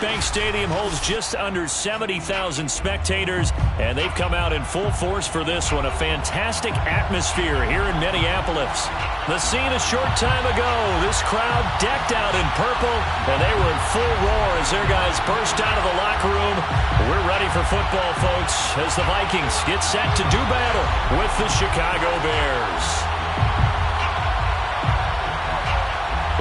Bank Stadium holds just under 70,000 spectators, and they've come out in full force for this one. A fantastic atmosphere here in Minneapolis. The scene a short time ago, this crowd decked out in purple, and they were in full roar as their guys burst out of the locker room. We're ready for football, folks, as the Vikings get set to do battle with the Chicago Bears.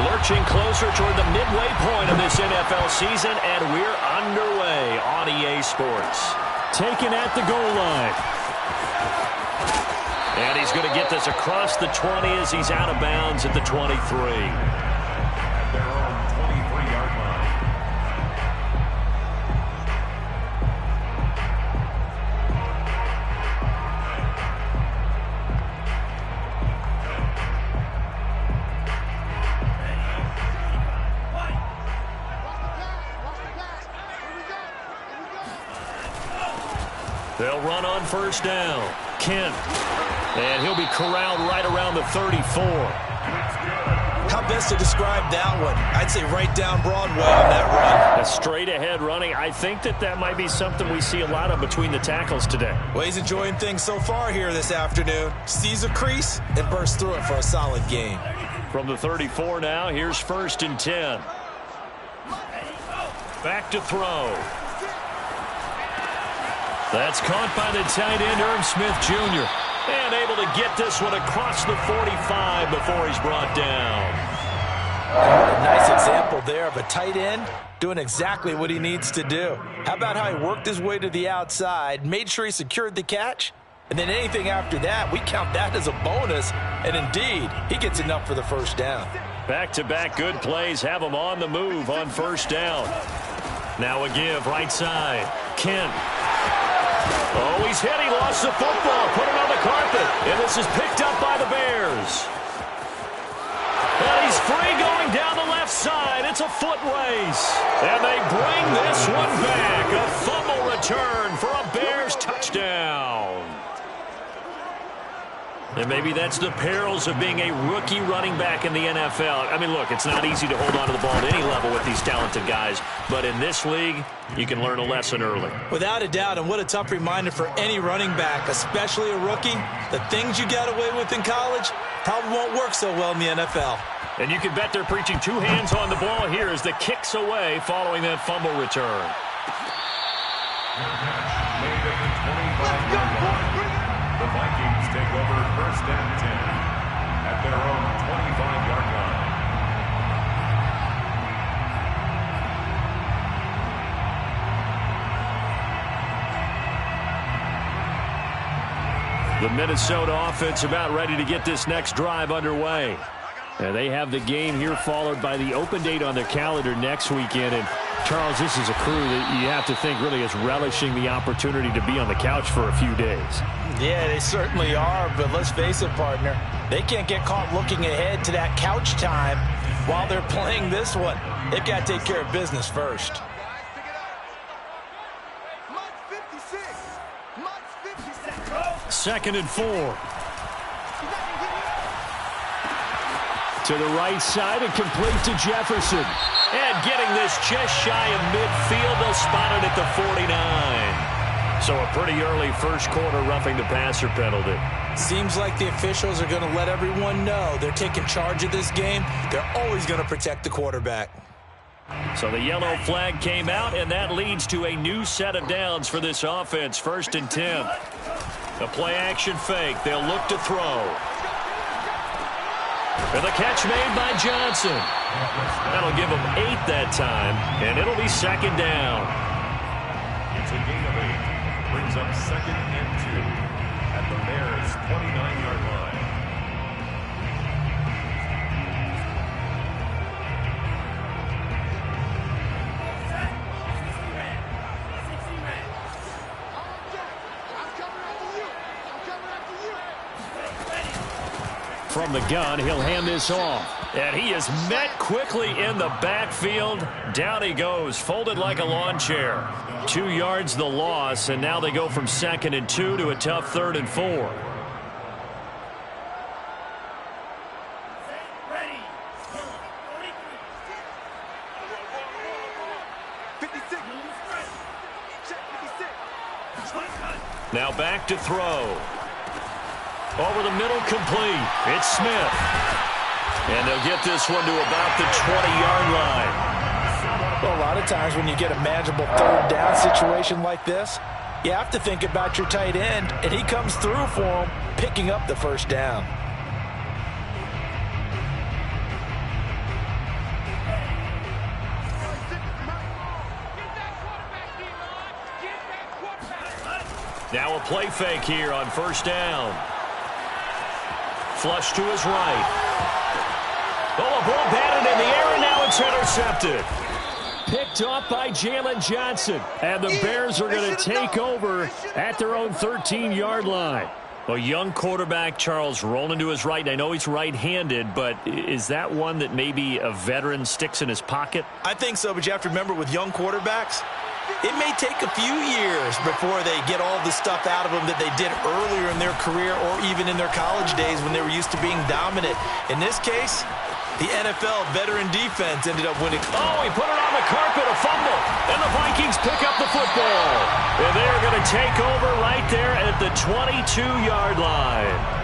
Lurching closer toward the midway point of this NFL season, and we're underway on EA Sports. Taken at the goal line. And he's going to get this across the 20 as he's out of bounds at the 23. At their own 23-yard line. They'll run on first down. Kent. And he'll be corralled right around the 34. How best to describe that one? I'd say right down Broadway on that run. A straight-ahead running. I think that might be something we see a lot of between the tackles today. Well, he's enjoying things so far here this afternoon. Sees a crease and bursts through it for a solid gain. From the 34 now, here's 1st and 10. Back to throw. That's caught by the tight end, Irv Smith Jr. And able to get this one across the 45 before he's brought down. A nice example there of a tight end doing exactly what he needs to do. How about how he worked his way to the outside, made sure he secured the catch, and then anything after that, we count that as a bonus. And indeed, he gets enough for the first down. Back-to-back good plays have him on the move on first down. Now a give right side. Kent. Oh, he's hit. He lost the football. Put it on the carpet. And this is picked up by the Bears. And he's free going down the left side. It's a foot race. And they bring this one back. A fumble return for a Bears touchdown. And maybe that's the perils of being a rookie running back in the NFL. I mean, look, it's not easy to hold on to the ball at any level with these talented guys. But in this league, you can learn a lesson early. Without a doubt, and what a tough reminder for any running back, especially a rookie. The things you got away with in college probably won't work so well in the NFL. And you can bet they're preaching two hands on the ball here as the kick's away following that fumble return. The Vikings take over 1st and 10 at their own 25-yard line. The Minnesota offense about ready to get this next drive underway. And they have the game here followed by the open date on their calendar next weekend. And Charles, this is a crew that you have to think really is relishing the opportunity to be on the couch for a few days. Yeah, they certainly are, but let's face it, partner. They can't get caught looking ahead to that couch time while they're playing this one. They've got to take care of business first. Second and 4. To the right side and complete to Jefferson. And getting this just shy of midfield, they'll spot it at the 49. So a pretty early first quarter roughing the passer penalty. Seems like the officials are going to let everyone know they're taking charge of this game. They're always going to protect the quarterback. So the yellow flag came out, and that leads to a new set of downs for this offense. 1st and 10. A play-action fake. They'll look to throw. And the catch made by Johnson. That'll give them 8 that time, and it'll be 2nd down. It's a gain of 8. Brings up 2nd and 2 at the Bears' 29-yard line. From the gun, he'll hand this off. And he is met quickly in the backfield. Down he goes, folded like a lawn chair. 2 yards the loss, and now they go from 2nd and 2 to a tough 3rd and 4. Now back to throw. Over the middle, complete. It's Smith. And they'll get this one to about the 20-yard line. Well, a lot of times when you get a manageable third down situation like this, you have to think about your tight end, and he comes through for him, picking up the first down. Now a play fake here on first down. Flush to his right. Oh, a ball batted in the air, and now it's intercepted. Picked off by Jalen Johnson. And the Bears are going to take over at their own 13-yard line. A young quarterback, Charles, rolling to his right. I know he's right-handed, but is that one that maybe a veteran sticks in his pocket? I think so, but you have to remember with young quarterbacks, it may take a few years before they get all the stuff out of them that they did earlier in their career or even in their college days when they were used to being dominant. In this case, the NFL veteran defense ended up winning. Oh, he put it on the carpet, a fumble. And the Vikings pick up the football. And they are going to take over right there at the 22-yard line.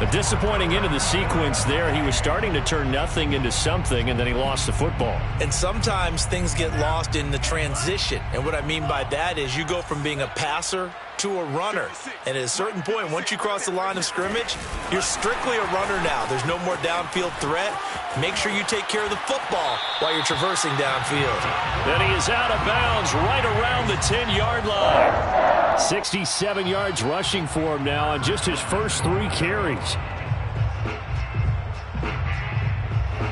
A disappointing end of the sequence there. He was starting to turn nothing into something, and then he lost the football. And sometimes things get lost in the transition. And what I mean by that is you go from being a passer to a runner. And at a certain point, once you cross the line of scrimmage, you're strictly a runner now. There's no more downfield threat. Make sure you take care of the football while you're traversing downfield. Then he is out of bounds right around the 10-yard line. 67 yards rushing for him now on just his first 3 carries.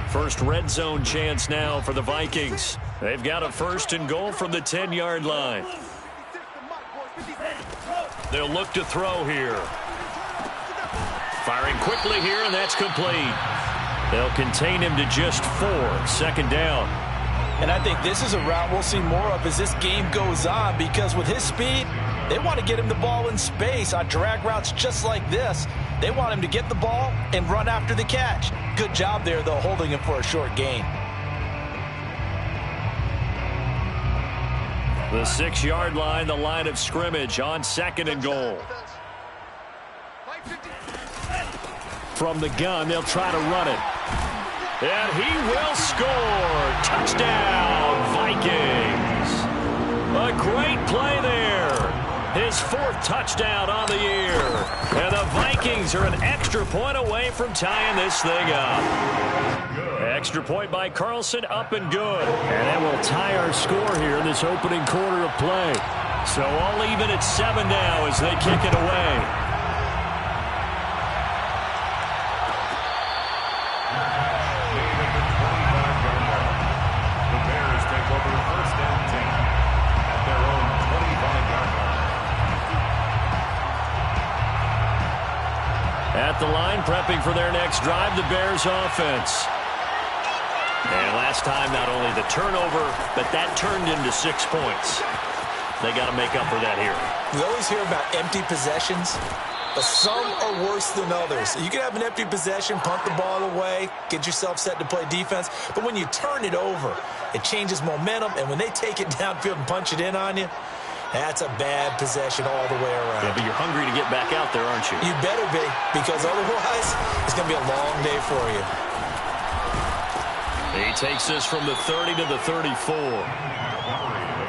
First red zone chance now for the Vikings. They've got a first and goal from the 10-yard line. They'll look to throw here. Firing quickly here, and that's complete. They'll contain him to just 4. Second down. And I think this is a route we'll see more of as this game goes on, because with his speed, they want to get him the ball in space on drag routes just like this. They want him to get the ball and run after the catch. Good job there, though, holding him for a short gain. The 6-yard line, the line of scrimmage on second and goal. From the gun, they'll try to run it. And he will score. Touchdown, Vikings. A great play there. His 4th touchdown on the year. And the Vikings are an extra point away from tying this thing up. Extra point by Carlson, up and good. And that will tie our score here in this opening quarter of play. So all even at 7 now as they kick it away. At the line, prepping for their next drive, the Bears offense. And last time, not only the turnover, but that turned into 6 points. They got to make up for that here. We always hear about empty possessions, but some are worse than others. You can have an empty possession, punt the ball away, get yourself set to play defense, but when you turn it over, it changes momentum, and when they take it downfield and punch it in on you, that's a bad possession all the way around. Yeah, but you're hungry to get back out there, aren't you? You better be, because otherwise it's going to be a long day for you. He takes this from the 30 to the 34.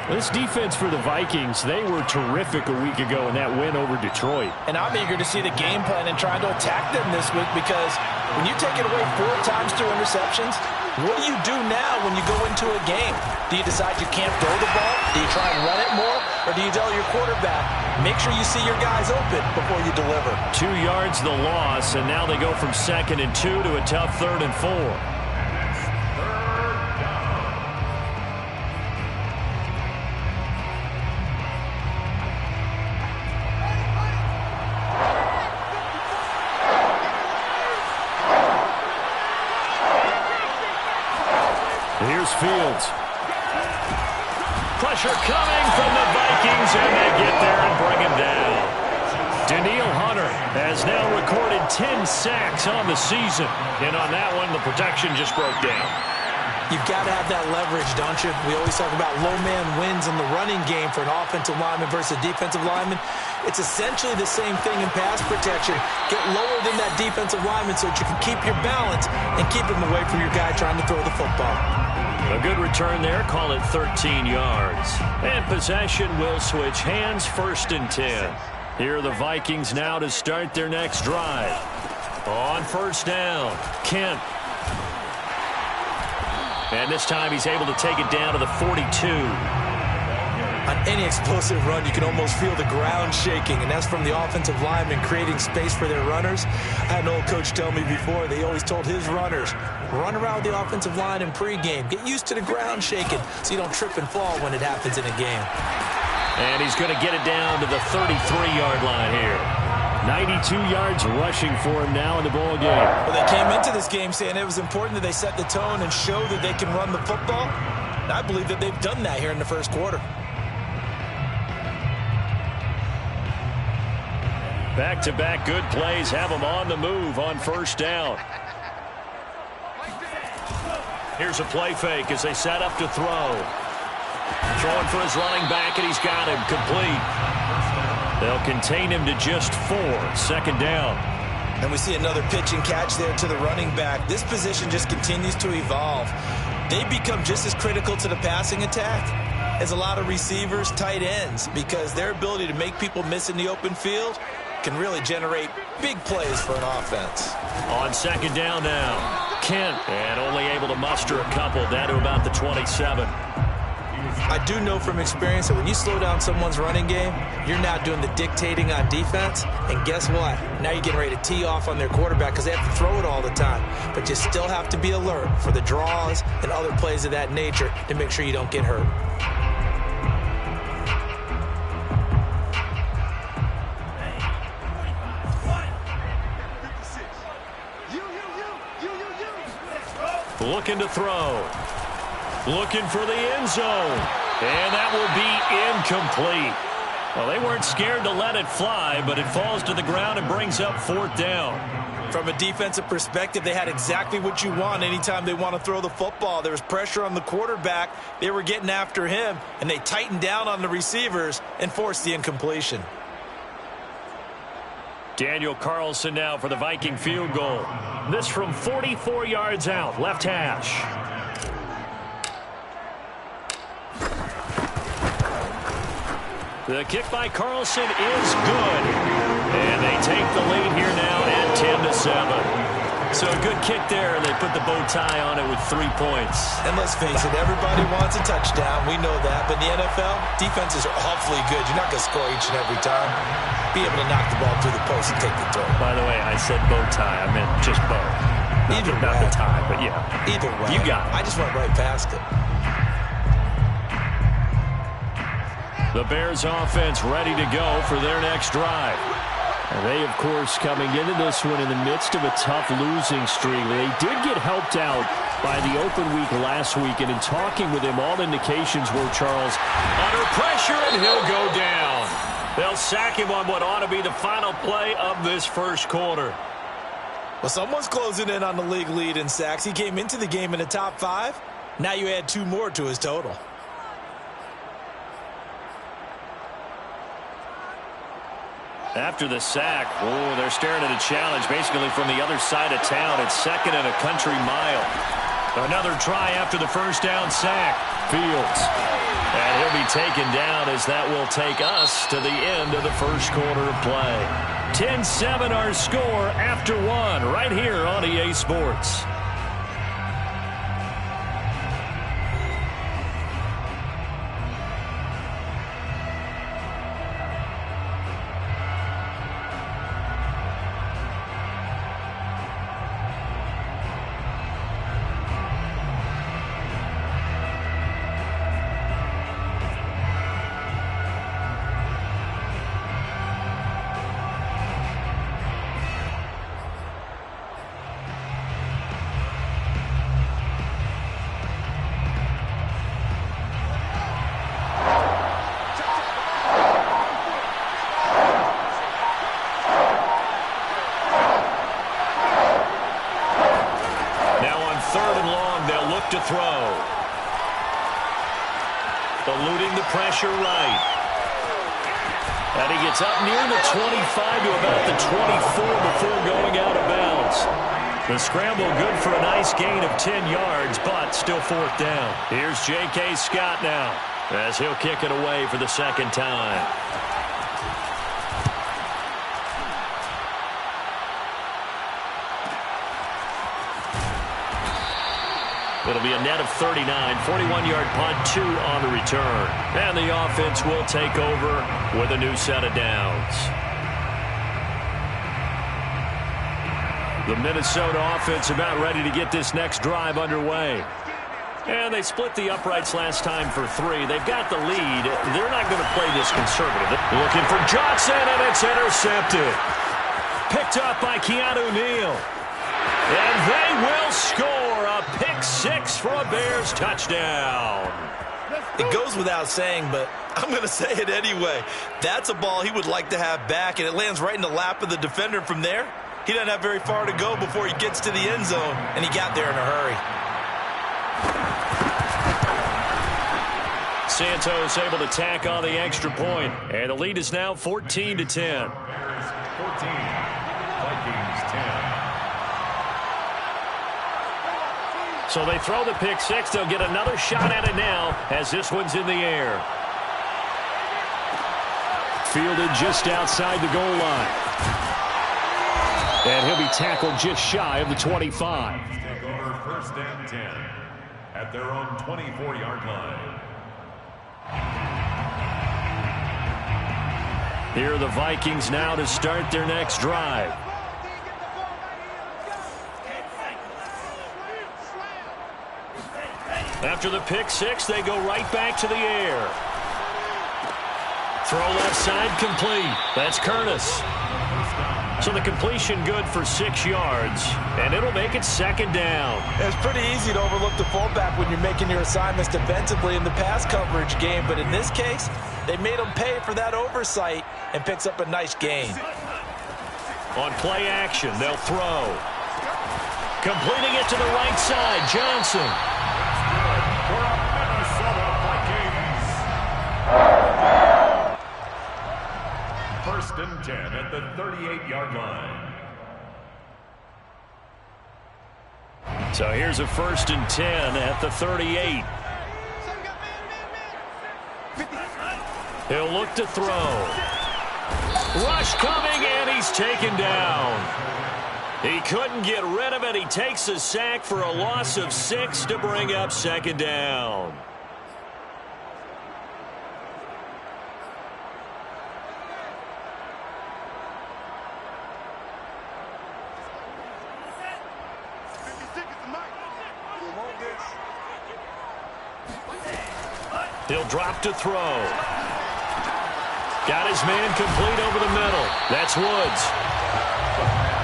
This defense for the Vikings, they were terrific a week ago in that win over Detroit. And I'm eager to see the game plan and trying to attack them this week, because when you take it away 4 times through interceptions, what do you do now when you go into a game? Do you decide you can't throw the ball? Do you try and run it more? Or do you tell your quarterback, make sure you see your guys open before you deliver? 2 yards the loss, and now they go from 2nd and 2 to a tough 3rd and 4. Here's Fields. Pressure coming from the Vikings, and they get there and bring him down. Daniil Hunter has now recorded 10 sacks on the season. And on that one, the protection just broke down. You've got to have that leverage, don't you? We always talk about low man wins in the running game for an offensive lineman versus a defensive lineman. It's essentially the same thing in pass protection. Get lower than that defensive lineman so that you can keep your balance and keep him away from your guy trying to throw the football. A good return there. Call it 13 yards. And possession will switch hands, 1st and 10. Here are the Vikings now to start their next drive. On 1st down, Kent. And this time he's able to take it down to the 42. On any explosive run, you can almost feel the ground shaking, and that's from the offensive linemen creating space for their runners. I had an old coach tell me before, they always told his runners, run around the offensive line in pregame. Get used to the ground shaking so you don't trip and fall when it happens in a game. And he's going to get it down to the 33-yard line here. 92 yards rushing for him now in the ball game. Well, they came into this game saying it was important that they set the tone and show that they can run the football. And I believe that they've done that here in the first quarter. Back-to-back good plays have them on the move on 1st down. Here's a play fake as they set up to throw. Throwing for his running back, and he's got him complete. They'll contain him to just 4. 2nd down. And we see another pitch and catch there to the running back. This position just continues to evolve. They become just as critical to the passing attack as a lot of receivers, tight ends, because their ability to make people miss in the open field can really generate big plays for an offense. On 2nd down now, Kent, and only able to muster a couple down to about the 27. I do know from experience that when you slow down someone's running game, you're now doing the dictating on defense. And guess what? Now you're getting ready to tee off on their quarterback because they have to throw it all the time. But you still have to be alert for the draws and other plays of that nature to make sure you don't get hurt. Looking to throw. Looking for the end zone. And that will be incomplete. Well, they weren't scared to let it fly, but it falls to the ground and brings up 4th down. From a defensive perspective, they had exactly what you want anytime they want to throw the football. There was pressure on the quarterback. They were getting after him, and they tightened down on the receivers and forced the incompletion. Daniel Carlson now for the Viking field goal. This from 44 yards out, left hash. The kick by Carlson is good. And they take the lead here now at 10-7. So a good kick there. They put the bow tie on it with 3 points. And let's face it, everybody wants a touchdown. We know that. But in the NFL, defenses are awfully good. You're not going to score each and every time. Be able to knock the ball through the post and take the throw. By the way, I said bow tie. I meant just bow. Not the tie, but yeah. Either way. You got it. I just went right past it. The Bears offense ready to go for their next drive. And they, of course, coming into this one in the midst of a tough losing streak. They did get helped out by the open week last week, and in talking with him, all indications were Charles under pressure, and he'll go down. They'll sack him on what ought to be the final play of this first quarter. Well, someone's closing in on the league lead in sacks. He came into the game in the top 5. Now you add 2 more to his total. After the sack, they're staring at a challenge basically from the other side of town. It's 2nd and a country mile. Another try after the first down sack. Fields. And he'll be taken down as that will take us to the end of the first quarter of play. 10-7 our score after 1 right here on EA Sports. pressure right. And he gets up near the 25 to about the 24 before going out of bounds. The scramble good for a nice gain of 10 yards, but still fourth down. Here's J.K. Scott now as he'll kick it away for the second time. It'll be a net of 39, 41-yard punt, 2 on the return. And the offense will take over with a new set of downs. The Minnesota offense about ready to get this next drive underway. And they split the uprights last time for 3. They've got the lead. They're not going to play this conservative. Looking for Johnson, and it's intercepted. Picked up by Keanu Neal. And they will score a pick 6 for a Bears touchdown. It goes without saying, but I'm going to say it anyway. That's a ball he would like to have back, and it lands right in the lap of the defender. From there, he doesn't have very far to go before he gets to the end zone, and he got there in a hurry. Santos able to tack on the extra point, and the lead is now 14-10. Bears 14, Vikings 10. So they throw the pick 6. They'll get another shot at it now as this one's in the air. Fielded just outside the goal line. And he'll be tackled just shy of the 25. Take over first and 10 at their own 24-yard line. Here are the Vikings now to start their next drive. After the pick 6, they go right back to the air. Throw left side complete. That's Curtis. So the completion good for 6 yards, and it'll make it second down. It's pretty easy to overlook the fullback when you're making your assignments defensively in the pass coverage game, but in this case, they made him pay for that oversight and picks up a nice gain. On play action, they'll throw. Completing it to the right side, Johnson. For a Minnesota Vikings. First and 10 at the 38-yard line. So here's a first and 10 at the 38. He'll look to throw. Rush coming, and he's taken down. He couldn't get rid of it. He takes a sack for a loss of 6 to bring up second down. He'll drop to throw. Got his man complete over the middle. That's Woods.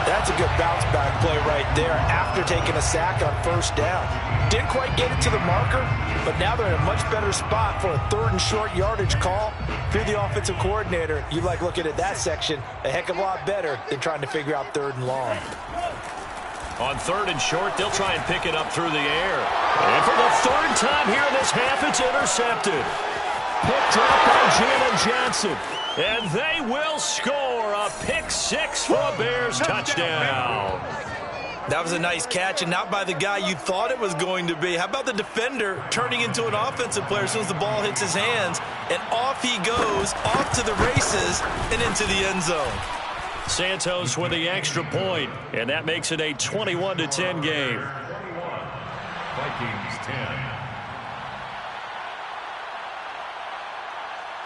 That's a good bounce back play right there after taking a sack on first down. Didn't quite get it to the marker, but now they're in a much better spot for a 3rd and short yardage call. If you're the offensive coordinator, you like looking at that section a heck of a lot better than trying to figure out 3rd and long. On 3rd and short, they'll try and pick it up through the air. And for the 3rd time here in this half, it's intercepted. Picked up by Jalen Johnson. And they will score a pick 6 for a Bears touchdown. That was a nice catch, and not by the guy you thought it was going to be. How about the defender turning into an offensive player as soon as the ball hits his hands, and off he goes, off to the races, and into the end zone. Santos with the extra point, and that makes it a 21-10 game. 21, Vikings 10.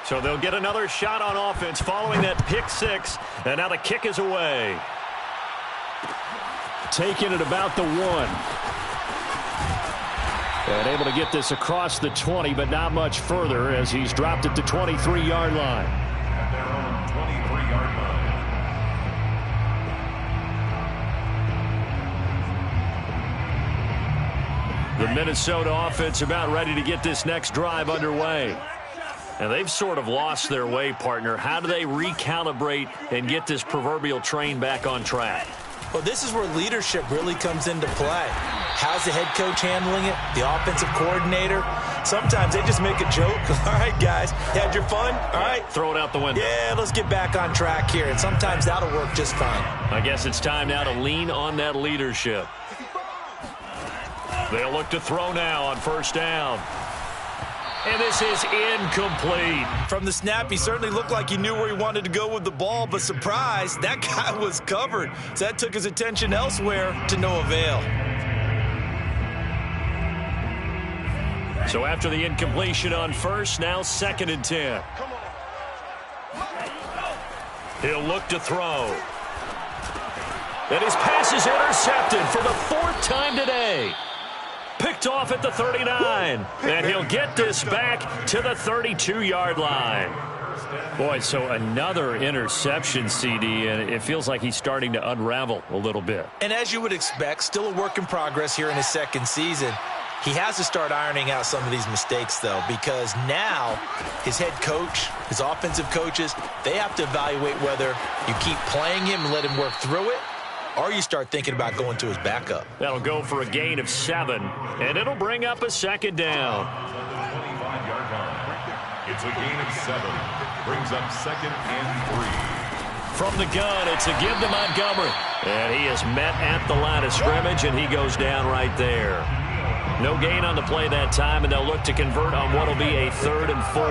So they'll get another shot on offense following that pick 6, and now the kick is away. Taking it about the 1. And able to get this across the 20, but not much further as he's dropped it to 23-yard line. At their own 23-yard line. The Minnesota offense about ready to get this next drive underway. And they've sort of lost their way, partner. How do they recalibrate and get this proverbial train back on track? Well, this is where leadership really comes into play. How's the head coach handling it? The offensive coordinator? Sometimes they just make a joke. All right, guys, you had your fun? All right. Throw it out the window. Yeah, let's get back on track here, and sometimes that'll work just fine. I guess it's time now to lean on that leadership. They'll look to throw now on first down. And this is incomplete. From the snap, he certainly looked like he knew where he wanted to go with the ball, but surprise, that guy was covered. So that took his attention elsewhere to no avail. So after the incompletion on first, now 2nd and 10. He'll look to throw. And his pass is intercepted for the 4th time today. Picked off at the 39. And he'll get this back to the 32-yard line. Boy, so another interception, CD, and it feels like he's starting to unravel a little bit. And as you would expect, still a work in progress here in his 2nd season. He has to start ironing out some of these mistakes, though, because now his head coach, his offensive coaches, they have to evaluate whether you keep playing him and let him work through it, or you start thinking about going to his backup. That'll go for a gain of 7, and it'll bring up a 2nd down. It's a gain of 7. Brings up 2nd and 3. From the gun, it's a give to Montgomery. And he is met at the line of scrimmage, and he goes down right there. No gain on the play that time, and they'll look to convert on what will be a 3rd and 4.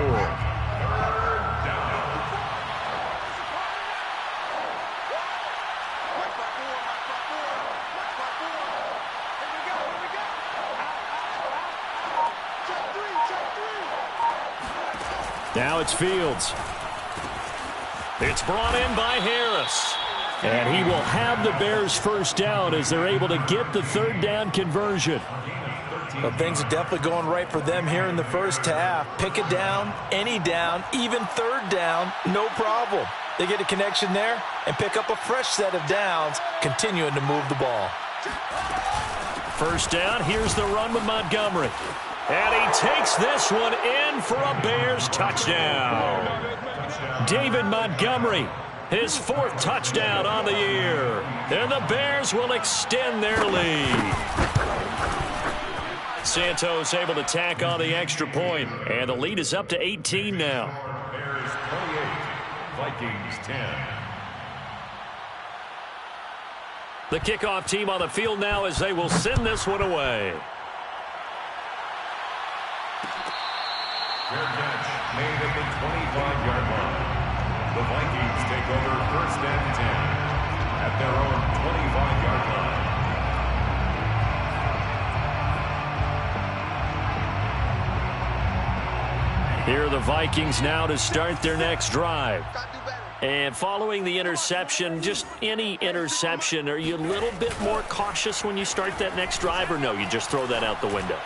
Now it's Fields. It's brought in by Harris. And he will have the Bears first down as they're able to get the 3rd down conversion. Well, things are definitely going right for them here in the first half. Pick a down, any down, even 3rd down, no problem. They get a connection there and pick up a fresh set of downs, continuing to move the ball. First down, here's the run with Montgomery. And he takes this one in for a Bears touchdown. David Montgomery, his 4th touchdown on the year. And the Bears will extend their lead. Santos able to tack on the extra point, and the lead is up to 18 now. Bears 28, Vikings 10. The kickoff team on the field now as they will send this one away. Fair catch made at the 25-yard line. The Vikings take over 1st and 10 at their own 25-yard line. Here are the Vikings now to start their next drive. And following the interception, just any interception, are you a little bit more cautious when you start that next drive, or no, you just throw that out the window?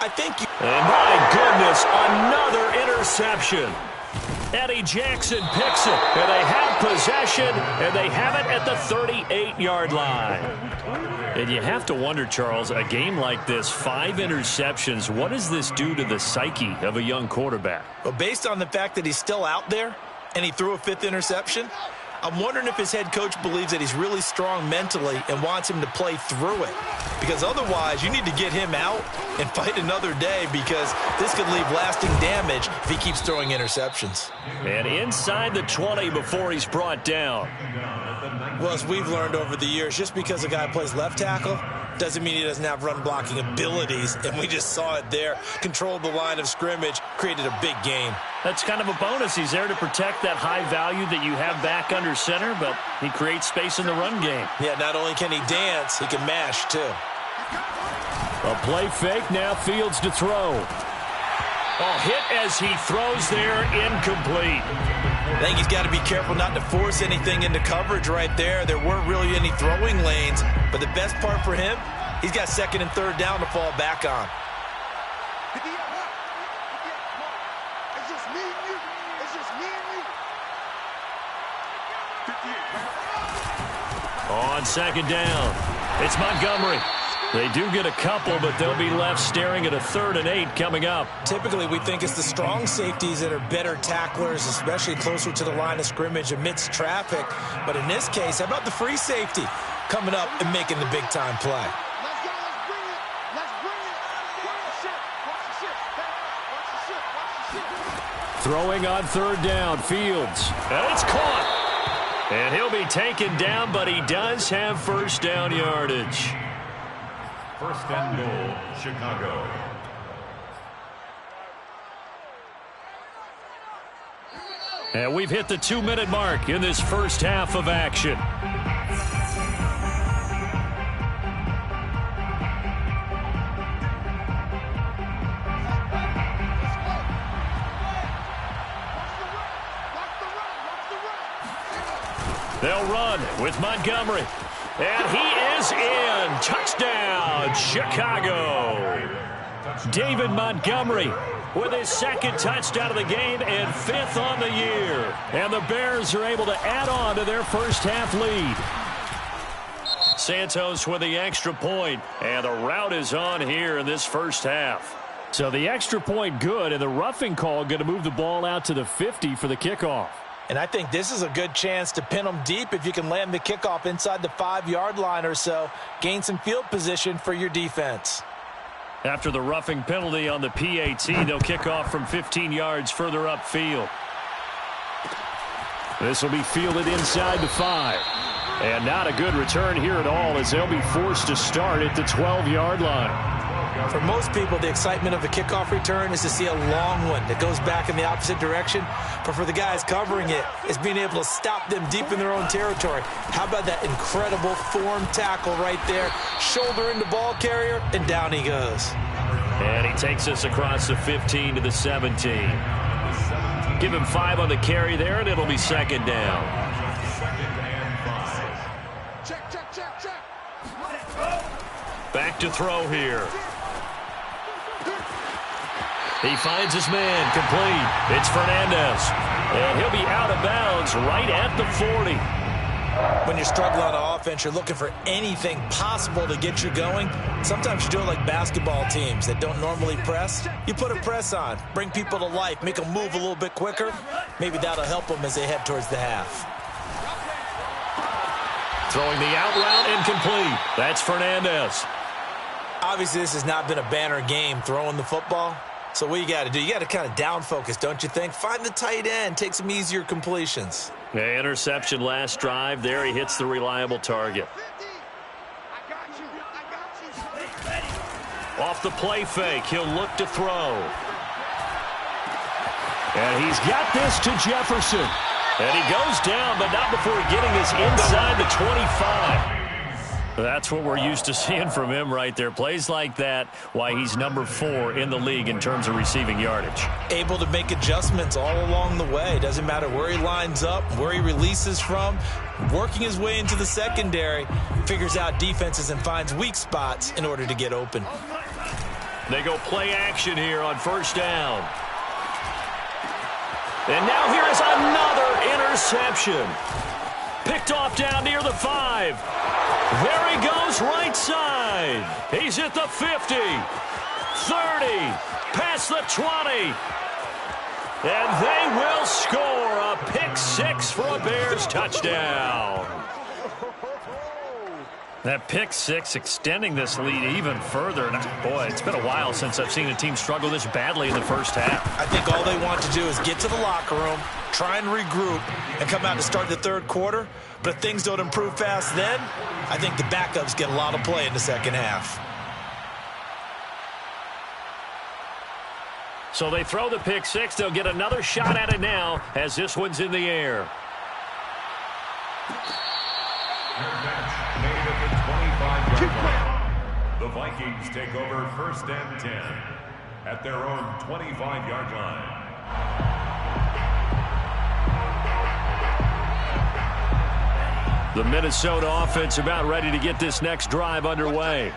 I think you... And my goodness, another interception. Eddie Jackson picks it, and they have possession, and they have it at the 38-yard line. And you have to wonder, Charles, a game like this, 5 interceptions, what does this do to the psyche of a young quarterback? Well, based on the fact that he's still out there and he threw a 5th interception, I'm wondering if his head coach believes that he's really strong mentally and wants him to play through it. Because otherwise, you need to get him out and fight another day, because this could leave lasting damage if he keeps throwing interceptions. And inside the 20 before he's brought down. Well, as we've learned over the years, just because a guy plays left tackle doesn't mean he doesn't have run blocking abilities, and we just saw it there. Controlled the line of scrimmage, created a big gain. That's kind of a bonus. He's there to protect that high value that you have back under center, but he creates space in the run game. Yeah, not only can he dance, he can mash too. A play fake, now Fields to throw. Oh, hit as he throws there, incomplete. I think he's got to be careful not to force anything into coverage right there. There weren't really any throwing lanes, but the best part for him, he's got 2nd and 3rd down to fall back on. On 2nd down, it's Montgomery. They do get a couple, but they'll be left staring at a 3rd and 8 coming up. Typically, we think it's the strong safeties that are better tacklers, especially closer to the line of scrimmage amidst traffic. But in this case, how about the free safety coming up and making the big-time play? Throwing on third down, Fields. And it's caught. And he'll be taken down, but he does have first down yardage. First and goal, Chicago. And we've hit the 2-minute mark in this first half of action. They'll run with Montgomery. And he is in. Touchdown, Chicago. David Montgomery with his second touchdown of the game and 5th on the year. And the Bears are able to add on to their first half lead. Santos with the extra point, and the route is on here in this first half. So the extra point good, and the roughing call going to move the ball out to the 50 for the kickoff. And I think this is a good chance to pin them deep if you can land the kickoff inside the 5-yard line or so. Gain some field position for your defense. After the roughing penalty on the PAT, they'll kick off from 15 yards further upfield. This will be fielded inside the 5. And not a good return here at all, as they'll be forced to start at the 12-yard line. For most people, the excitement of the kickoff return is to see a long one that goes back in the opposite direction. But for the guys covering it, it's being able to stop them deep in their own territory. How about that incredible form tackle right there? Shoulder into ball carrier, and down he goes. And he takes us across the 15 to the 17. Give him 5 on the carry there, and it'll be second down. Check. Back to throw here. He finds his man, complete. It's Fernandez. And he'll be out of bounds right at the 40. When you're struggling on offense, you're looking for anything possible to get you going. Sometimes you do it like basketball teams that don't normally press. You put a press on, bring people to life, make them move a little bit quicker. Maybe that'll help them as they head towards the half. Throwing the out route incomplete. That's Fernandez. Obviously, this has not been a banner game throwing the football. So what you got to do, you got to kind of down focus, don't you think? Find the tight end, take some easier completions. Yeah, interception last drive. There he hits the reliable target. Off the play fake, he'll look to throw. And he's got this to Jefferson. And he goes down, but not before getting us inside the 25. That's what we're used to seeing from him right there. Plays like that, why he's number 4 in the league in terms of receiving yardage. Able to make adjustments all along the way. Doesn't matter where he lines up, where he releases from. Working his way into the secondary, figures out defenses and finds weak spots in order to get open. They go play action here on first down. And now here is another interception. Picked off down near the 5. There he goes right side. He's at the 50, 30, past the 20. And they will score a pick 6 for a Bears touchdown. That pick 6 extending this lead even further. And boy, it's been a while since I've seen a team struggle this badly in the first half. I think all they want to do is get to the locker room, try and regroup, and come out to start the third quarter. But if things don't improve fast then, I think the backups get a lot of play in the second half. So they throw the pick 6. They'll get another shot at it now as this one's in the air. The Vikings take over first and 10 at their own 25-yard line. The Minnesota offense about ready to get this next drive underway.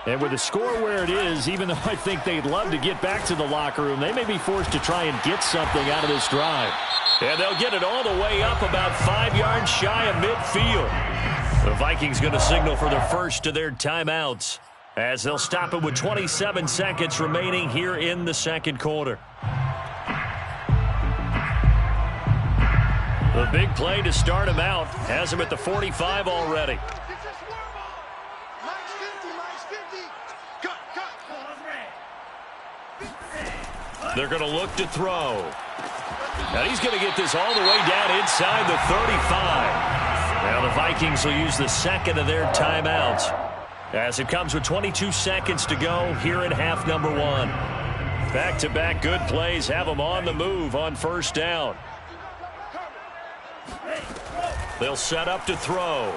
And with the score where it is, even though I think they'd love to get back to the locker room, they may be forced to try and get something out of this drive. And they'll get it all the way up about 5 yards shy of midfield. The Vikings going to signal for the first of their timeouts as they'll stop it with 27 seconds remaining here in the second quarter. The big play to start him out has him at the 45 already. They're going to look to throw. And he's going to get this all the way down inside the 35. Now the Vikings will use the second of their timeouts as it comes with 22 seconds to go here in half number one. Back-to-back good plays have them on the move on first down. They'll set up to throw.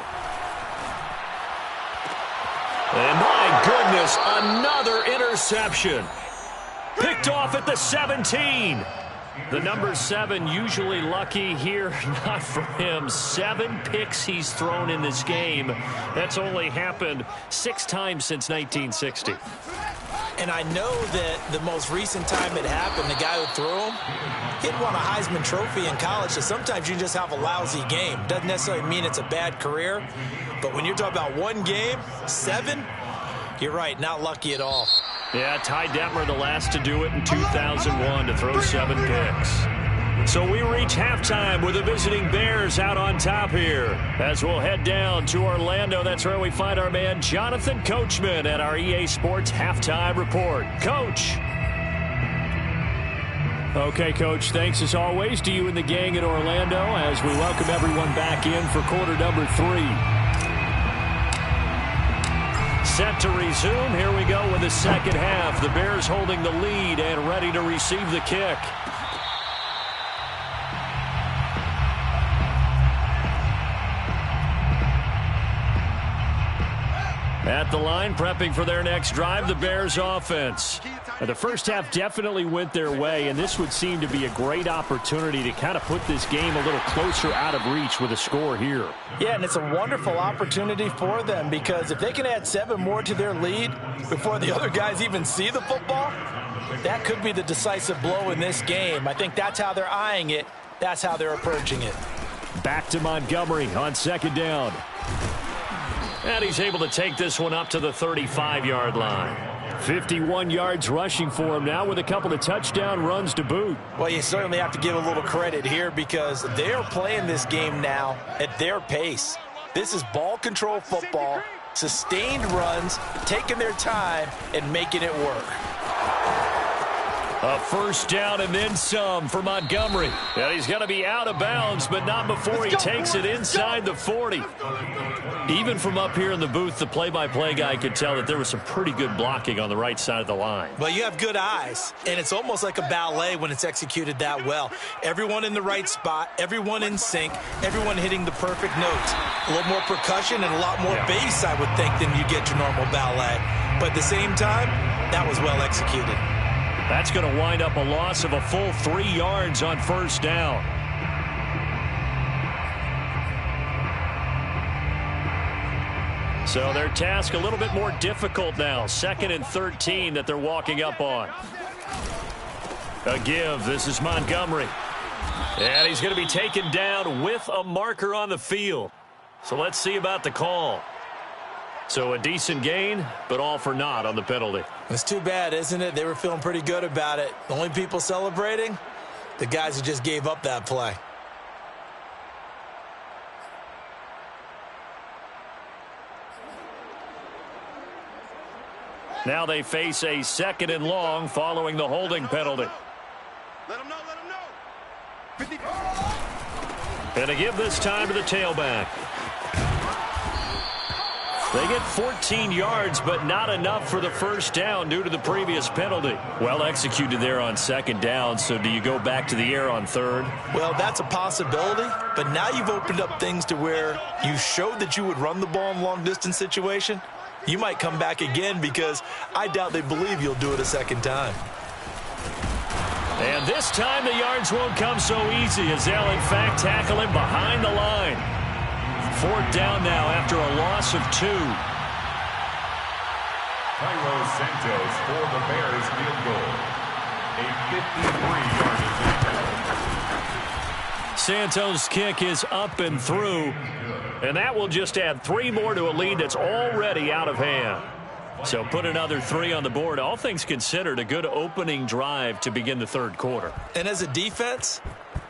And my goodness, another interception. Picked off at the 17. The number 7 usually lucky here. Not for him. 7 picks he's thrown in this game. That's only happened 6 times since 1960. And I know that the most recent time it happened, the guy who threw him, he'd won a Heisman Trophy in college, so sometimes you just have a lousy game. Doesn't necessarily mean it's a bad career, but when you're talking about one game, 7, you're right, not lucky at all. Yeah, Ty Detmer, the last to do it in 2001, to throw 7 picks. So we reach halftime with the visiting Bears out on top here. As we'll head down to Orlando, that's where we find our man Jonathan Coachman at our EA Sports Halftime Report. Coach. Okay, Coach, thanks as always to you and the gang in Orlando as we welcome everyone back in for quarter number 3. Set to resume. Here we go with the second half. The Bears holding the lead and ready to receive the kick. At the line, prepping for their next drive, the Bears offense. The first half definitely went their way, and this would seem to be a great opportunity to kind of put this game a little closer out of reach with a score here. Yeah, and it's a wonderful opportunity for them because if they can add 7 more to their lead before the other guys even see the football, that could be the decisive blow in this game. I think that's how they're eyeing it. That's how they're approaching it. Back to Montgomery on second down. And he's able to take this one up to the 35-yard line. 51 yards rushing for him now with a couple of touchdown runs to boot. Well, you certainly have to give a little credit here because they're playing this game now at their pace. This is ball control football, sustained runs, taking their time, and making it work. A first down and then some for Montgomery. And he's going to be out of bounds, but not before he takes it inside the 40. Even from up here in the booth, the play-by-play guy could tell that there was some pretty good blocking on the right side of the line. Well, you have good eyes, and it's almost like a ballet when it's executed that well. Everyone in the right spot, everyone in sync, everyone hitting the perfect notes. A little more percussion and a lot more bass, I would think, than you get your normal ballet. But at the same time, that was well executed. That's going to wind up a loss of a full 3 yards on first down. So their task a little bit more difficult now. 2nd and 13 that they're walking up on. A give. This is Montgomery. And he's going to be taken down with a marker on the field. So let's see about the call. So a decent gain, but all for naught on the penalty. It's too bad, isn't it? They were feeling pretty good about it. The only people celebrating, the guys who just gave up that play. Now they face a 2nd and long following the holding penalty. Let him know, let him know. 50. And to give this time to the tailback. They get 14 yards, but not enough for the first down due to the previous penalty. Well executed there on 2nd down, so do you go back to the air on 3rd? Well, that's a possibility, but now you've opened up things to where you showed that you would run the ball in long-distance situation. You might come back again because I doubt they believe you'll do it a 2nd time. And this time the yards won't come so easy as they'll, in fact, tackle him behind the line. 4th down now after a loss of 2. Cairo Santos for the Bears field goal. A 53-yard attempt. Santos' kick is up and through. And that will just add 3 more to a lead that's already out of hand. So put another 3 on the board. All things considered, a good opening drive to begin the 3rd quarter. And as a defense,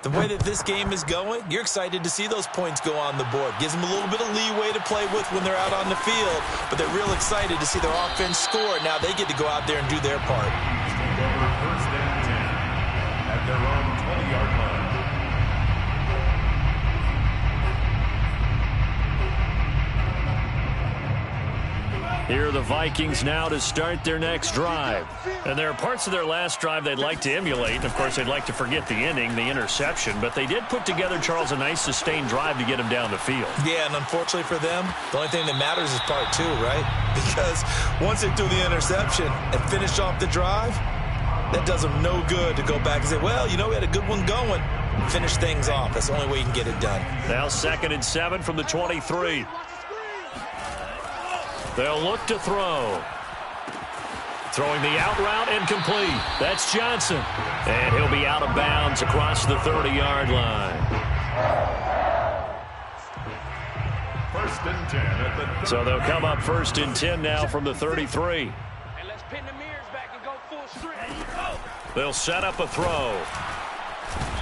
the way that this game is going, you're excited to see those points go on the board. Gives them a little bit of leeway to play with when they're out on the field, but they're real excited to see their offense score. Now they get to go out there and do their part. Take over 1st and 10 at their own 20-yard line. Here are the Vikings now to start their next drive. And there are parts of their last drive they'd like to emulate. Of course, they'd like to forget the inning, the interception. But they did put together, Charles, a nice sustained drive to get him down the field. Yeah, and unfortunately for them, the only thing that matters is part two, right? Because once they threw the interception and finished off the drive, that does them no good to go back and say, well, you know, we had a good one going. Finish things off. That's the only way you can get it done. Now 2nd and 7 from the 23. They'll look to throw. Throwing the out route and complete. That's Johnson. And he'll be out of bounds across the 30-yard line. 1st and 10 at the... So they'll come up 1st and 10 now from the 33. And let's pin the mirrors back and go full strength. They'll set up a throw.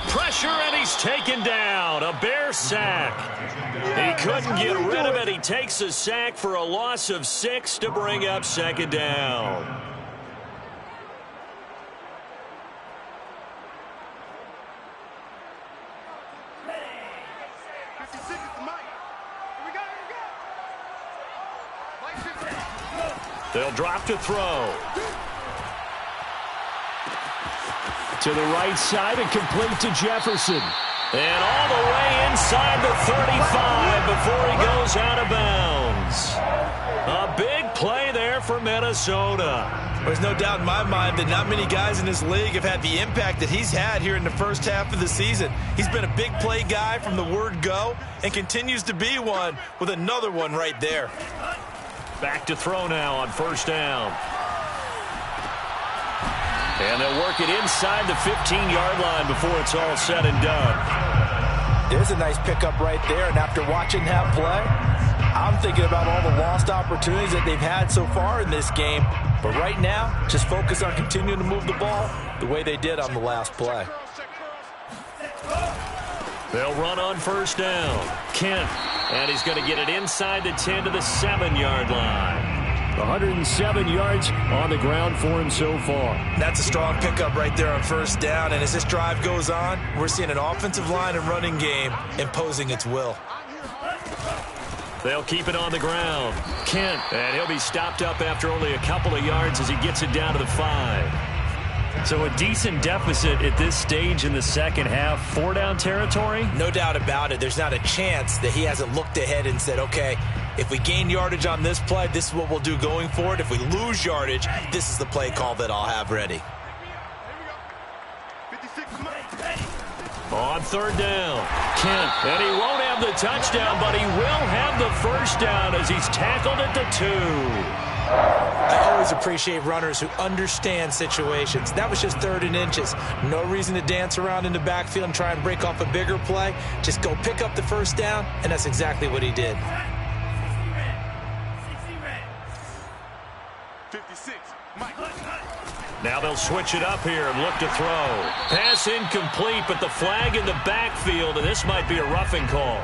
Pressure, and he's taken down. A Bear sack. He couldn't get rid of it. He takes a sack for a loss of 6 to bring up 2nd down. They'll drop to throw. To the right side and complete to Jefferson. And all the way inside the 35 before he goes out of bounds. A big play there for Minnesota. There's no doubt in my mind that not many guys in this league have had the impact that he's had here in the first half of the season. He's been a big play guy from the word go and continues to be one with another one right there. Back to throw now on 1st down. And they'll work it inside the 15-yard line before it's all said and done. There's a nice pickup right there, and after watching that play, I'm thinking about all the lost opportunities that they've had so far in this game. But right now, just focus on continuing to move the ball the way they did on the last play. They'll run on 1st down. Kent, and he's going to get it inside the 10 to the 7-yard line. 107 yards on the ground for him so far. That's a strong pickup right there on 1st down. And as this drive goes on, we're seeing an offensive line and running game imposing its will. They'll keep it on the ground. Kent, and he'll be stopped up after only a couple of yards as he gets it down to the 5. So a decent deficit at this stage in the second half. 4-down territory? No doubt about it. There's not a chance that he hasn't looked ahead and said, okay, if we gain yardage on this play, this is what we'll do going forward. If we lose yardage, this is the play call that I'll have ready. On 3rd down, Kent, and he won't have the touchdown, but he will have the 1st down as he's tackled at the 2. I always appreciate runners who understand situations. That was just 3rd and inches. No reason to dance around in the backfield and try and break off a bigger play. Just go pick up the 1st down, and that's exactly what he did. 56, Mike. Now they'll switch it up here and look to throw. Pass incomplete, but the flag in the backfield, and this might be a roughing call.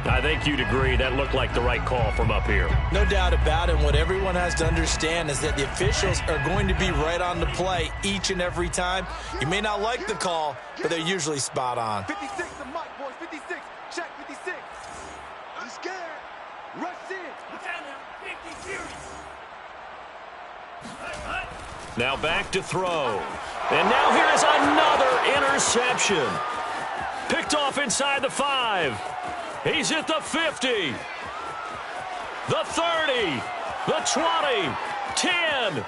I think you'd agree that looked like the right call from up here. No doubt about it. What everyone has to understand is that the officials are going to be right on the play each and every time. You may not like the call, but they're usually spot on. 56 to Mike, boys. 56. Check 56. I'm scared. Rush in. Now back to throw. And now here is another interception. Picked off inside the 5. He's at the 50. The 30. The 20. 10.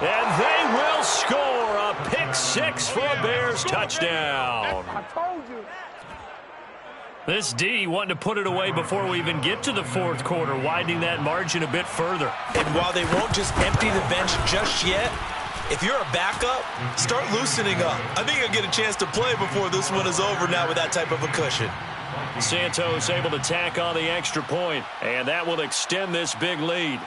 And they will score a pick 6 for a Bears touchdown. I told you. This D wanting to put it away before we even get to the 4th quarter, widening that margin a bit further. And while they won't just empty the bench just yet, if you're a backup, start loosening up. I think you'll get a chance to play before this one is over now with that type of a cushion. Santos able to tack on the extra point, and that will extend this big lead.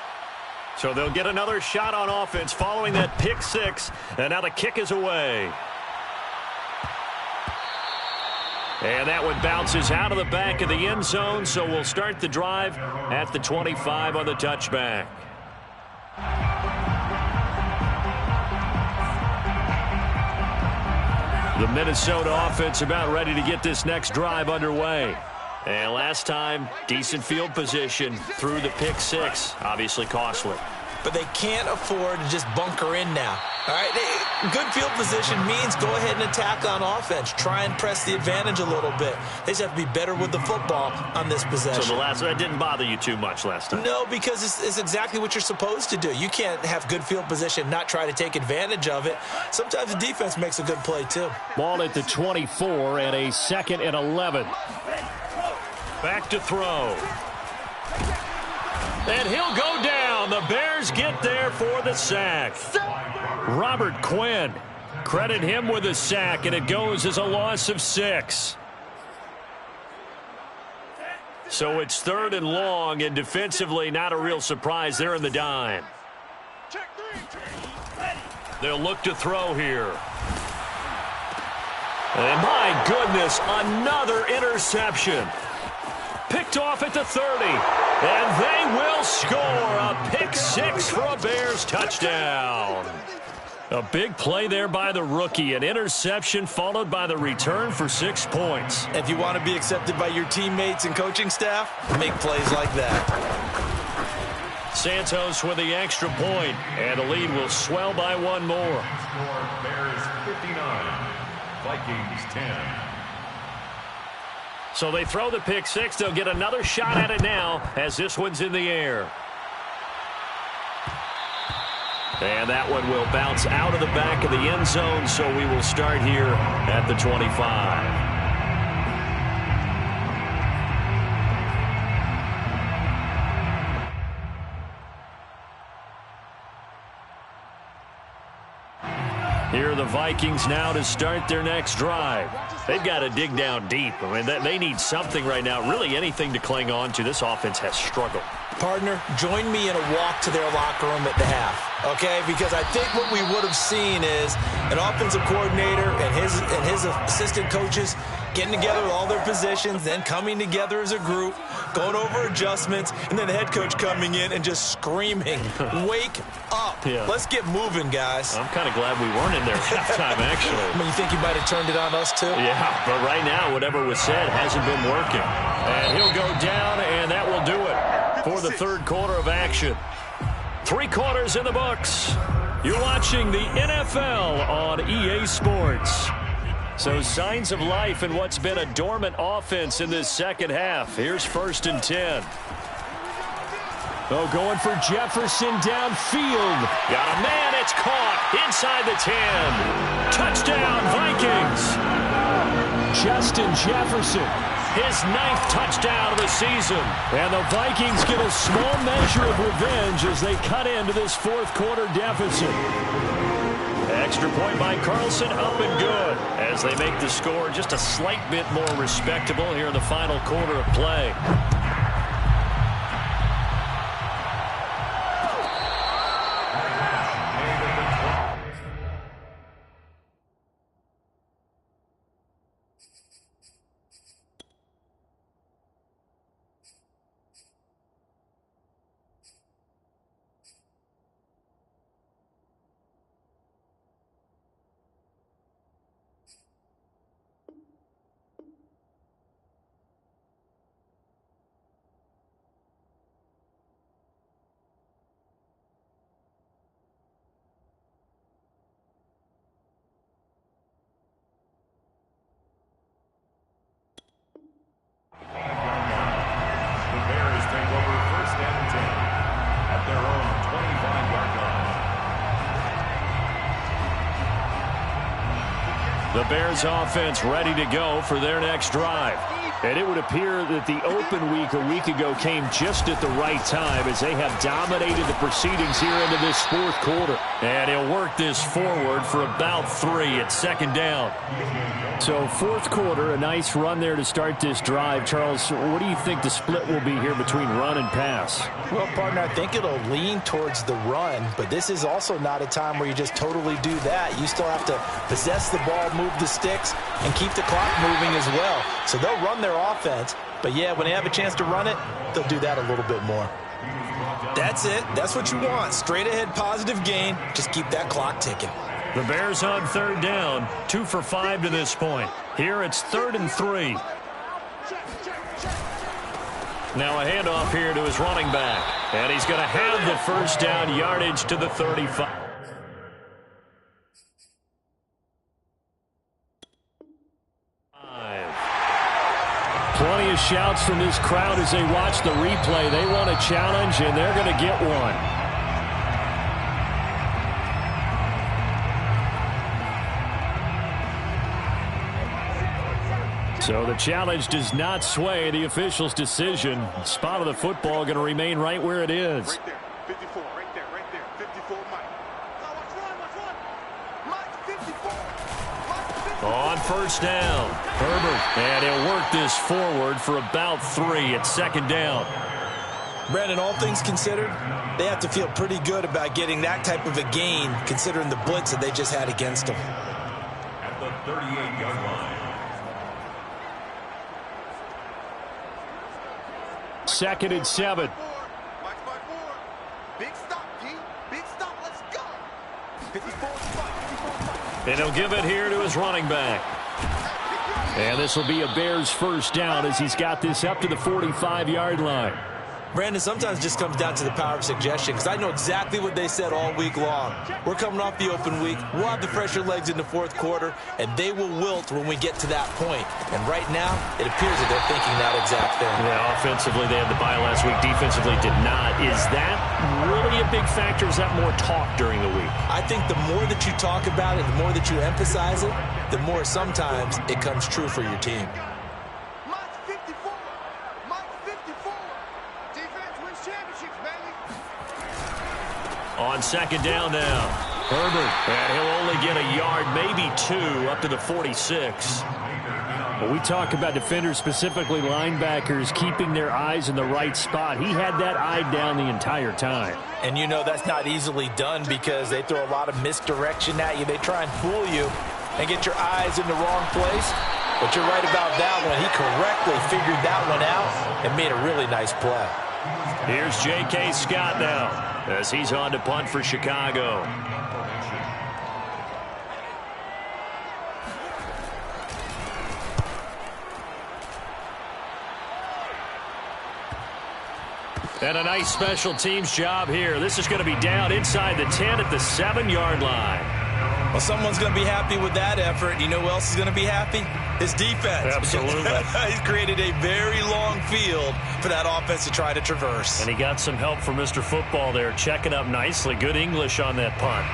So they'll get another shot on offense following that pick 6, and now the kick is away. And that one bounces out of the back of the end zone, so we'll start the drive at the 25 on the touchback. The Minnesota offense about ready to get this next drive underway. And last time, decent field position through the pick 6, obviously costly. but they can't afford to just bunker in now. All right, good field position means go ahead and attack on offense. Try and press the advantage a little bit. They just have to be better with the football on this possession. So that didn't bother you too much last time? No, because it's exactly what you're supposed to do. You can't have good field position, not try to take advantage of it. Sometimes the defense makes a good play, too. Ball at the 24 and a 2nd and 11. Back to throw. And he'll go down. The Bears get there for the sack. Robert Quinn. Credit him with a sack, and it goes as a loss of 6. So it's 3rd and long, and defensively not a real surprise. They're in the dime. They'll look to throw here. And my goodness, another interception. Picked off at the 30, and they will score a pick 6 for a Bears touchdown. A big play there by the rookie, an interception followed by the return for 6 points. If you want to be accepted by your teammates and coaching staff, make plays like that. Santos with the extra point, and the lead will swell by 1 more. Score Bears 59, Vikings 10. So they throw the pick 6. They'll get another shot at it now as this one's in the air. And that one will bounce out of the back of the end zone, so we will start here at the 25. Here are the Vikings now to start their next drive. They've got to dig down deep. I mean, they need something right now, really anything to cling on to. This offense has struggled. Partner, join me in a walk to their locker room at the half, okay? Because I think what we would have seen is an offensive coordinator and his assistant coaches getting together with all their positions, then coming together as a group, going over adjustments, and then the head coach coming in and just screaming, wake up. Yeah. Let's get moving, guys. I'm kind of glad we weren't in there at halftime, actually. I mean, you think he might have turned it on us, too? Yeah, but right now, whatever was said hasn't been working. And he'll go down, and that will do it for the 3rd quarter of action. 3 quarters in the books. You're watching the NFL on EA Sports. So signs of life in what's been a dormant offense in this second half. Here's 1st and 10. Oh, going for Jefferson downfield. Got a man, it's caught inside the 10. Touchdown, Vikings. Justin Jefferson, his 9th touchdown of the season. And the Vikings get a small measure of revenge as they cut into this 4th quarter deficit. Extra point by Carlson, up and good, as they make the score just a slight bit more respectable here in the final quarter of play. The Bears offense ready to go for their next drive. And it would appear that the open week a week ago came just at the right time as they have dominated the proceedings here into this 4th quarter. And he'll work this forward for about 3 at 2nd down. So 4th quarter, a nice run there to start this drive. Charles, what do you think the split will be here between run and pass? Well, partner, I think it'll lean towards the run, but this is also not a time where you just totally do that. You still have to possess the ball, move the sticks, and keep the clock moving as well. So they'll run their offense, but yeah, when they have a chance to run it, they'll do that a little bit more. That's it. That's what you want. Straight ahead positive gain. Just keep that clock ticking. The Bears on 3rd down, 2 for 5 to this point. Here it's 3rd and 3. Now a handoff here to his running back. And he's going to have the first down, yardage to the 35. Plenty of shouts from this crowd as they watch the replay. They want a challenge, and they're going to get one. So the challenge does not sway the official's decision. Spot of the football going to remain right where it is. Right there, 54, right there, 54, Mike. Mike, 54. On first down, Herbert, and he'll work this forward for about 3 at second down. Brandon, all things considered, they have to feel pretty good about getting that type of a gain, considering the blitz that they just had against them. At the 38-yard line. Second and 7. Mike's by 4. Big stop, G. Big stop. Let's go. 54 spot. And he'll give it here to his running back. And this will be a Bears first down as he's got this up to the 45-yard line. Brandon, sometimes it just comes down to the power of suggestion, because I know exactly what they said all week long. We're coming off the open week. We'll have the fresher legs in the fourth quarter, and they will wilt when we get to that point. And right now, it appears that they're thinking that exact thing. Yeah, offensively, they had the bye last week. Defensively, did not. Is that really a big factor? Is that more talk during the week? I think the more that you talk about it, the more that you emphasize it, the more sometimes it comes true for your team. Mike's 54. Mike's 54. Defense wins championships, baby. On second down now, Herbert, and he'll only get a yard, maybe 2, up to the 46. When we talk about defenders, specifically linebackers, keeping their eyes in the right spot, he had that eye down the entire time. And you know that's not easily done because they throw a lot of misdirection at you. They try and fool you and get your eyes in the wrong place. But you're right about that one. He correctly figured that one out and made a really nice play. Here's J.K. Scott now as he's on to punt for Chicago. And a nice special teams job here. This is going to be down inside the 10 at the 7-yard line. Well, someone's going to be happy with that effort. You know who else is going to be happy? His defense. Absolutely. He's created a very long field for that offense to try to traverse. And he got some help from Mr. Football there, checking up nicely. Good English on that punt.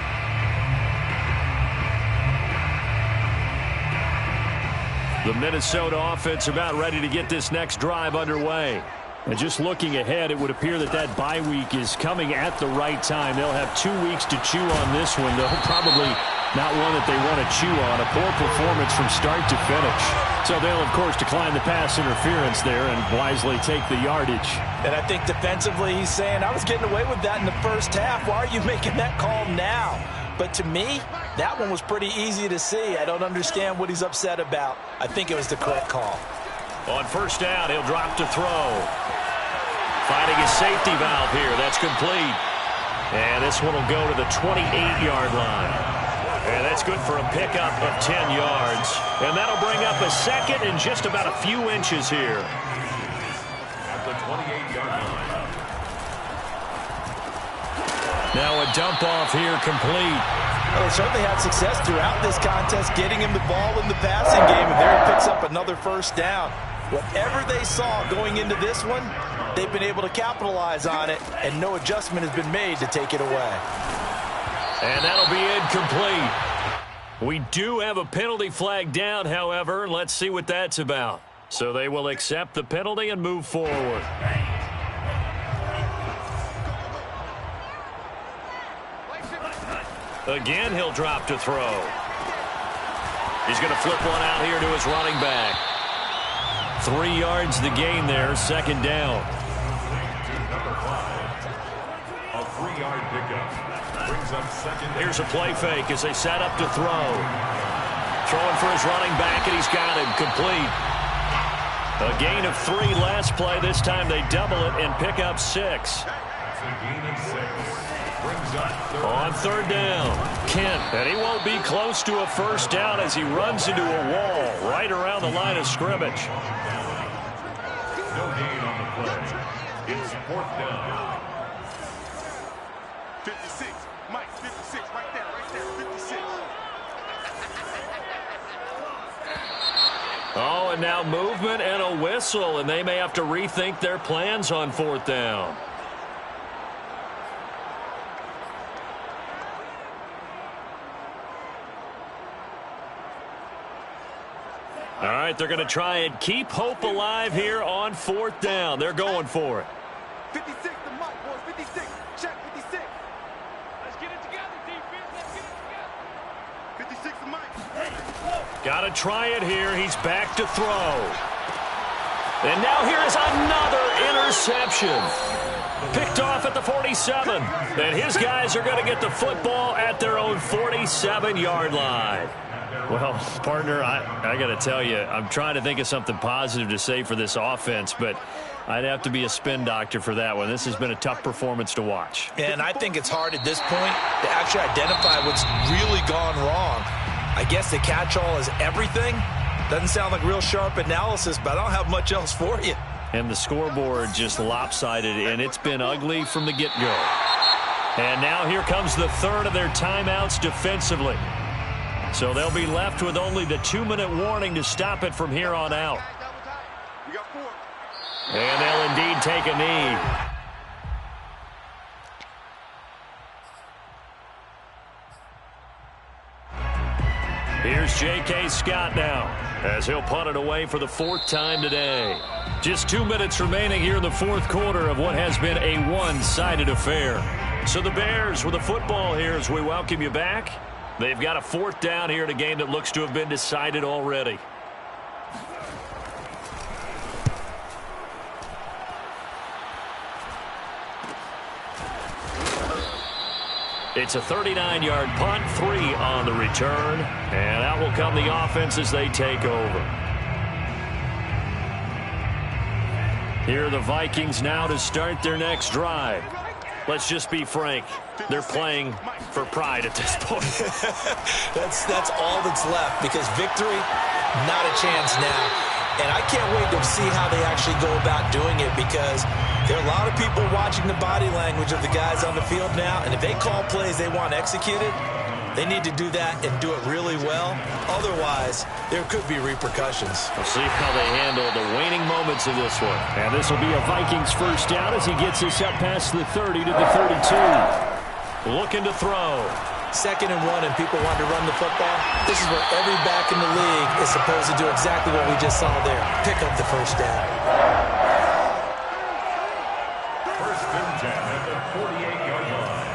The Minnesota offense about ready to get this next drive underway. And just looking ahead, it would appear that that bye week is coming at the right time. They'll have 2 weeks to chew on this one, though probably not one that they want to chew on. A poor performance from start to finish. So they'll, of course, decline the pass interference there and wisely take the yardage. And I think defensively he's saying, I was getting away with that in the first half. Why are you making that call now? But to me, that one was pretty easy to see. I don't understand what he's upset about. I think it was the correct call. On first down, he'll drop to throw. Finding his safety valve here. That's complete. And this one will go to the 28-yard line. And that's good for a pickup of 10 yards. And that'll bring up a second and just about a few inches here. At the 28-yard line. Now a dump off here complete. Well, they certainly had success throughout this contest, getting him the ball in the passing game, and there he picks up another first down. Whatever they saw going into this one, they've been able to capitalize on it, and no adjustment has been made to take it away. And that'll be incomplete. We do have a penalty flag down, however. Let's see what that's about. So they will accept the penalty and move forward. Again, he'll drop to throw. He's going to flip one out here to his running back. 3 yards the gain there, second down. Number 5. A 3-yard pickup. Brings up second. Here's a play fake as they set up to throw. Throwing for his running back, and he's got him complete. A gain of 3 last play. This time they double it and pick up 6. That's a gain of 6. Brings up On third down, Kent, and he won't be close to a first down as he runs into a wall right around the line of scrimmage. no gain on the play. It's 4th down. 56. Mike, 56. Right there, 56. Oh, and now movement and a whistle, and they may have to rethink their plans on 4th down. All right, they're going to try and keep hope alive here on 4th down. They're going for it. 56 to Mike, boys. 56. Check 56. Let's get it together, defense. Let's get it together. 56 to Mike. Got to try it here. He's back to throw. And now here is another interception. Picked off at the 47. And his guys are going to get the football at their own 47-yard line. Well, partner, I got to tell you, I'm trying to think of something positive to say for this offense, but I'd have to be a spin doctor for that one. This has been a tough performance to watch. And I think it's hard at this point to actually identify what's really gone wrong. I guess the catch-all is everything. Doesn't sound like real sharp analysis, but I don't have much else for you. And the scoreboard just lopsided, and it's been ugly from the get-go. And now here comes the third of their timeouts defensively. So they'll be left with only the 2-minute warning to stop it from here on out. We got 4. And they'll indeed take a knee. Here's J.K. Scott now, as he'll punt it away for the 4th time today. Just 2 minutes remaining here in the 4th quarter of what has been a one-sided affair. So the Bears with the football here as we welcome you back. They've got a 4th down here in a game that looks to have been decided already. It's a 39-yard punt, 3 on the return, and out will come the offense as they take over. Here are the Vikings now to start their next drive. Let's just be frank. They're playing for pride at this point. That's all that's left, because victory, not a chance now. And I can't wait to see how they actually go about doing it, because there are a lot of people watching the body language of the guys on the field now, and if they call plays they want executed, they need to do that and do it really well. Otherwise, there could be repercussions. We'll see how they handle the waning moments of this one. And this will be a Vikings 1st down as he gets us up past the 30 to the 32. Looking to throw. 2nd and 1, and people want to run the football. This is where every back in the league is supposed to do exactly what we just saw there. Pick up the 1st down. 1st and 10 at the 48-yard line.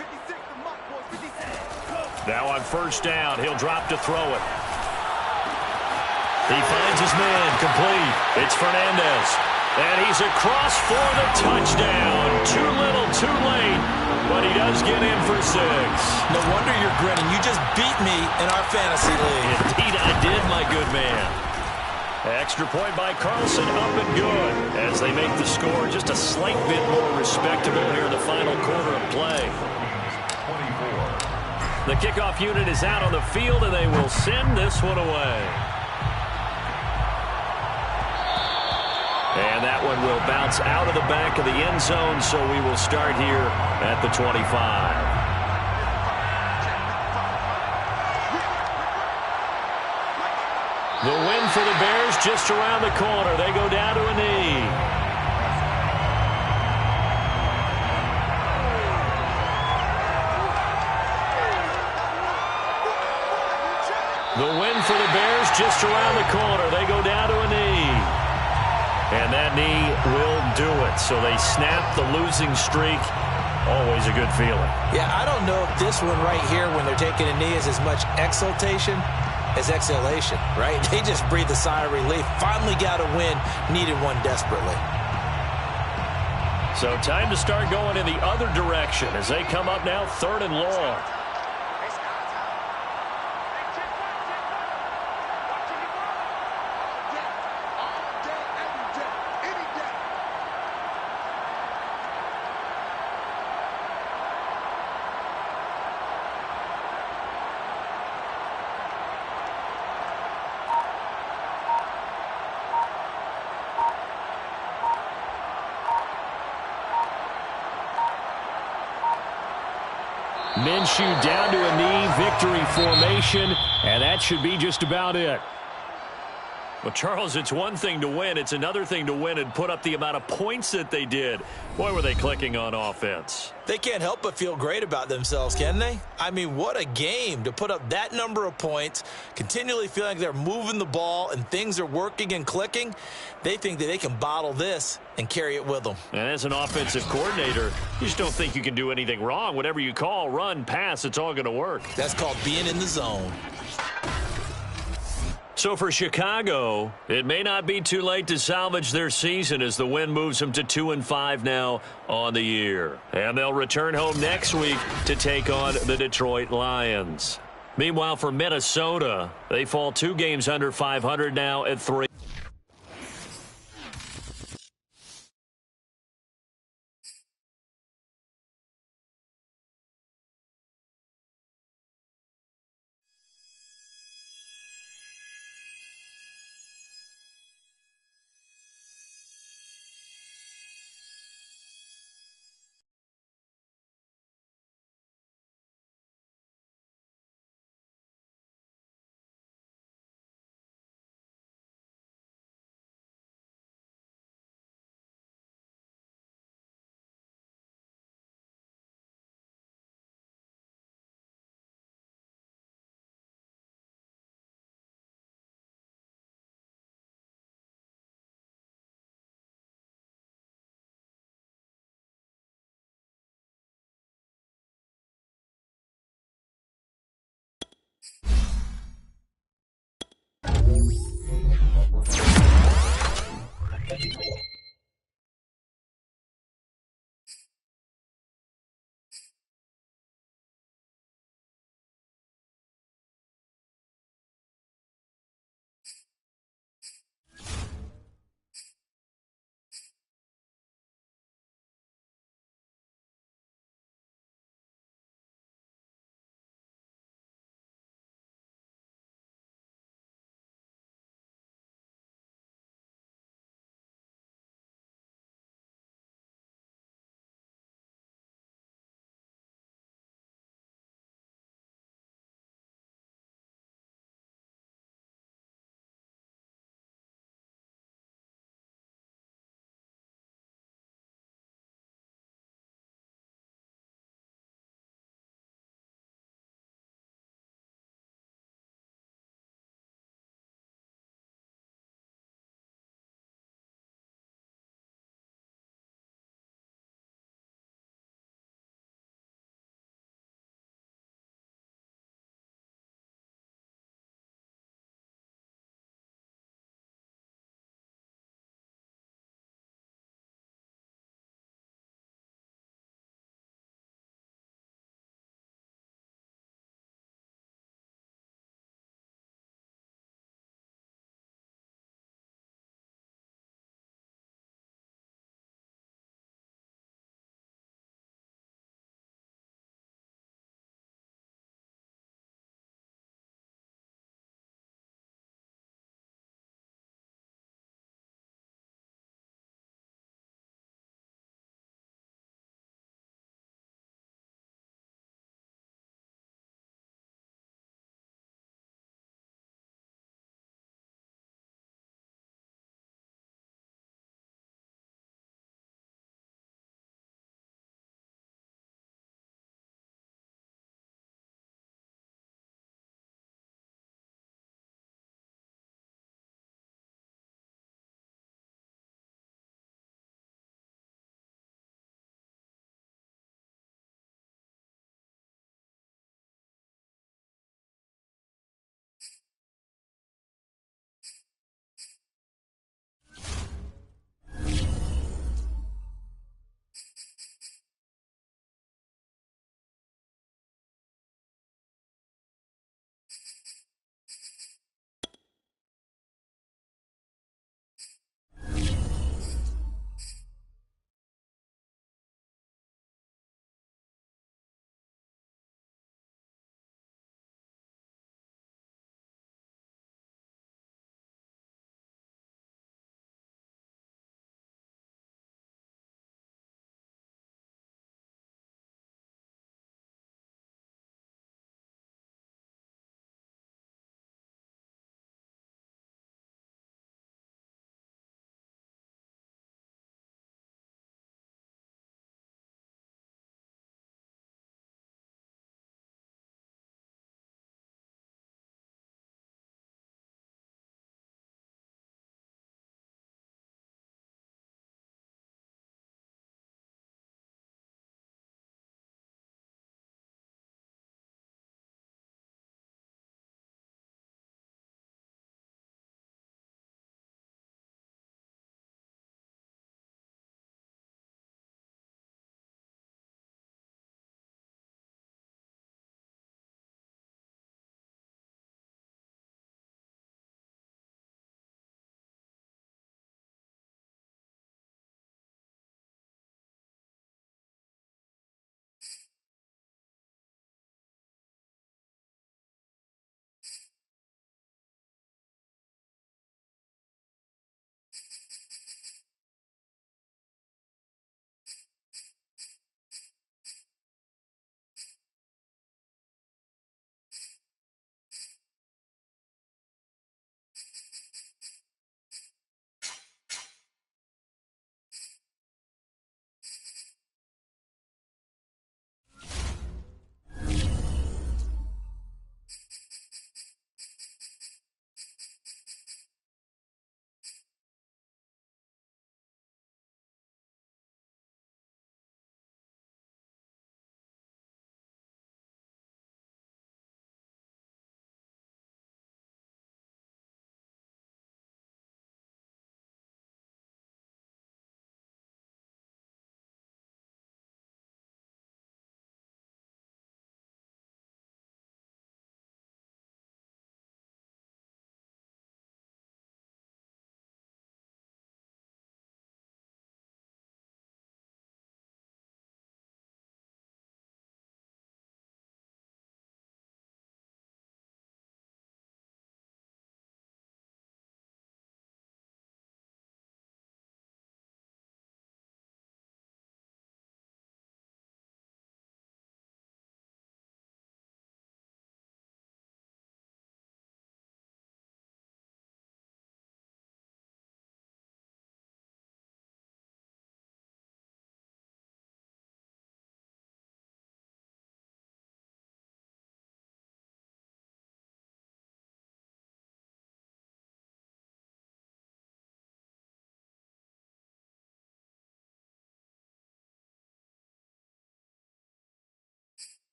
56 to Mike, boys. 56. Now on 1st down, he'll drop to throw it. He finds his man, complete. It's Fernandez. And he's across for the touchdown. Too little, too late. But he does get in for 6. No wonder you're grinning. You just beat me in our fantasy league. Indeed, I did, my good man. Extra point by Carlson, up and good. As they make the score just a slight bit more respectable here in the final quarter of play. 24. The kickoff unit is out on the field, and they will send this one away. And that one will bounce out of the back of the end zone, so we will start here at the 25. The win for the Bears just around the corner. They go down to a knee. The win for the Bears just around the corner. They go down to a knee. And that knee will do it. So they snap the losing streak. Always a good feeling. Yeah, I don't know if this one right here, when they're taking a knee, is as much exultation as exhalation, right? They just breathe a sigh of relief. Finally got a win. Needed one desperately. So time to start going in the other direction as they come up now 3rd and long. Minshew down to a knee, victory formation, and that should be just about it. Well, Charles, it's one thing to win. It's another thing to win and put up the amount of points that they did. Boy, were they clicking on offense. They can't help but feel great about themselves, can they? I mean, what a game to put up that number of points, continually feeling like they're moving the ball and things are working and clicking. They think that they can bottle this and carry it with them. And as an offensive coordinator, you just don't think you can do anything wrong. Whatever you call, run, pass, it's all going to work. That's called being in the zone. So for Chicago, it may not be too late to salvage their season as the win moves them to 2-5 now on the year. And they'll return home next week to take on the Detroit Lions. Meanwhile, for Minnesota, they fall 2 games under 500 now at 3.